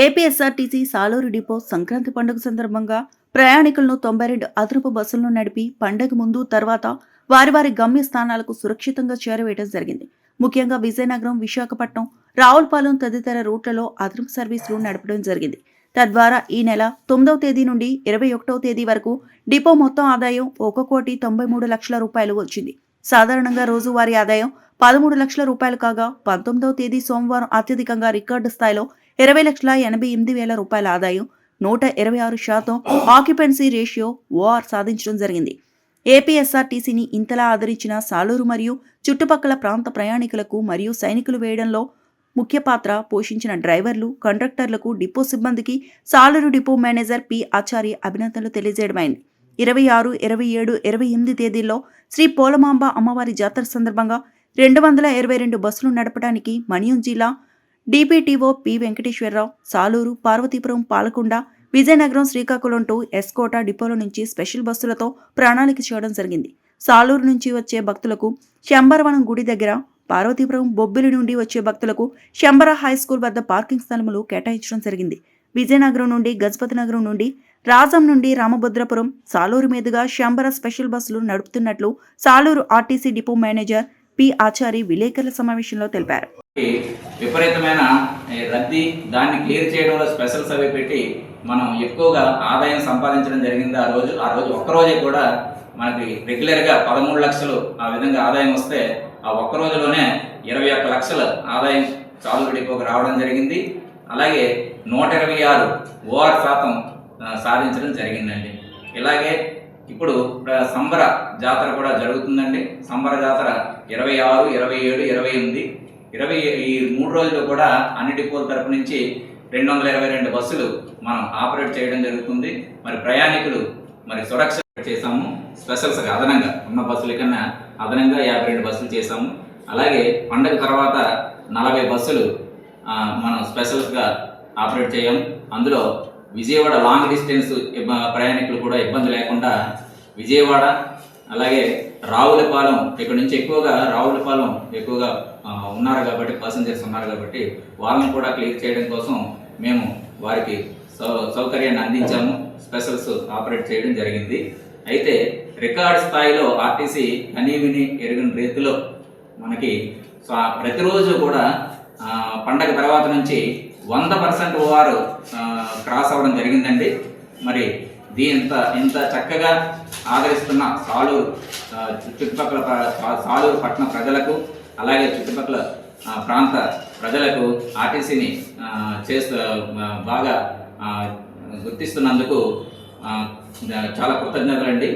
APSRTC Saluru depot Sankranti పండుగ సందర్భంగా ప్రయాణికులను 92 అదనపు బస్సులను నడిపి పండగ ముందు తర్వాత వారి వారి గమ్య స్థానాలకు సురక్షితంగా చేరవేయడం జరిగింది. ముఖ్యంగా విజయనగరం, విశాఖపట్నం, రావులపాలెం తదితర రూట్లలో అదనపు సర్వీసులు నడపడం జరిగింది. తద్వారా ఈ నెల 9వ తేదీ నుండి 21వ తేదీ వరకు డిపో మొత్తం ఆదాయం 1,93 లక్షల రూపాయలు వచ్చింది. సాధారణంగా రోజువారీ ఆదాయం 13 లక్షల రూపాయలు కాగా 19వ తేదీ సోమవారం అత్యధికంగా రికార్డు స్థాయిలో 20,88,000 రూపాయల ఆదాయం, 126% ఆక్యుపెన్సీ రేషియో ఓఆర్ సాధించడం జరిగింది. ఏపీఎస్ఆర్టీసీని ఇంతలా ఆదరించిన సాలూరు మరియు చుట్టుపక్కల ప్రాంత ప్రయాణికులకు మరియు సైనికులు వేయడంలో ముఖ్య పాత్ర పోషించిన డ్రైవర్లు, కండక్టర్లకు, డిపో సిబ్బందికి సాలూరు డిపో మేనేజర్ పి ఆచార్య అభినందనలు తెలియజేయడమైంది. 26, 27, 28 తేదీల్లో శ్రీ పోలమాంబ అమ్మవారి జాతర సందర్భంగా 222 బస్సులు నడపడానికి మన్యం జిల్లా DPTO P Venkateswararao Saluru, Parvathipuram, Palakonda, Vizianagaram, Srikakulam to S Kota డిపోల నుంచి స్పెషల్ బస్సులతో ప్రణాళిక చేయడం జరిగింది. సాలూరు నుంచి వచ్చే భక్తులకు శంబరవనం గుడి దగ్గర, పార్వతీపురం, బొబ్బిలి నుండి వచ్చే భక్తులకు శంబర హైస్కూల్ వద్ద పార్కింగ్ స్థలములు కేటాయించడం జరిగింది. విజయనగరం నుండి, గజపతి నగరం నుండి, రాజం నుండి రామభద్రపురం, సాలూరు మీదుగా శంబర స్పెషల్ బస్సులు నడుపుతున్నట్లు Salur RTC depot manager P Achari విలేకరుల సమావేశంలో తెలిపారు. విపరీతమైన రద్దీ, దాన్ని క్లియర్ చేయడంలో స్పెషల్స్ అవి పెట్టి మనం ఎక్కువగా ఆదాయం సంపాదించడం జరిగింది. ఆ రోజు ఒక్కరోజే కూడా మనకి రెగ్యులర్గా 13 లక్షలు ఆ విధంగా ఆదాయం వస్తే ఆ ఒక్క రోజులోనే 21 లక్షల ఆదాయం సాలూరు డిపోకి రావడం జరిగింది. అలాగే 126 ఓఆర్ శాతం సాధించడం జరిగిందండి. ఇలాగే ఇప్పుడు సంబర జాతర కూడా జరుగుతుందండి. సంబర జాతర 26, 27, 28, ఈ 3 రోజులు కూడా అన్ని డిపోల తరపు నుంచి 222 బస్సులు మనం ఆపరేట్ చేయడం జరుగుతుంది. మరి ప్రయాణికులు మరి సురక్ష చేసాము. స్పెషల్స్గా అదనంగా ఉన్న బస్సుల కన్నా అదనంగా 52 బస్సులు చేసాము. అలాగే పండగ తర్వాత 40 బస్సులు మనం స్పెషల్స్గా ఆపరేట్ చేయం. అందులో విజయవాడ లాంగ్ డిస్టెన్స్ ప్రయాణికులు కూడా ఇబ్బంది లేకుండా విజయవాడ, అలాగే రావులపాలెం, ఇక్కడ నుంచి రావులపాలెం ఎక్కువగా ఉన్నారు కాబట్టి, ప్యాసింజర్స్ ఉన్నారు కాబట్టి వాళ్ళని కూడా క్లియర్ చేయడం కోసం మేము వారికి సౌకర్యాన్ని అందించాము. స్పెషల్స్ ఆపరేట్ చేయడం జరిగింది. అయితే రికార్డ్ స్థాయిలో ఆర్టీసీ కనీవిని ఎరుగని రీతిలో మనకి ప్రతిరోజు కూడా పండగ తర్వాత నుంచి 100% ఓఆర్ క్రాస్ అవ్వడం జరిగిందండి. మరి ఇంత చక్కగా ఆదరిస్తున్న సాలూరు చుట్టుపక్కల సాలూరు పట్టణ ప్రజలకు, అలాగే చుట్టుపక్కల ప్రాంత ప్రజలకు ఆర్టీసీని బాగా గుర్తిస్తున్నందుకు చాలా కృతజ్ఞతలండి.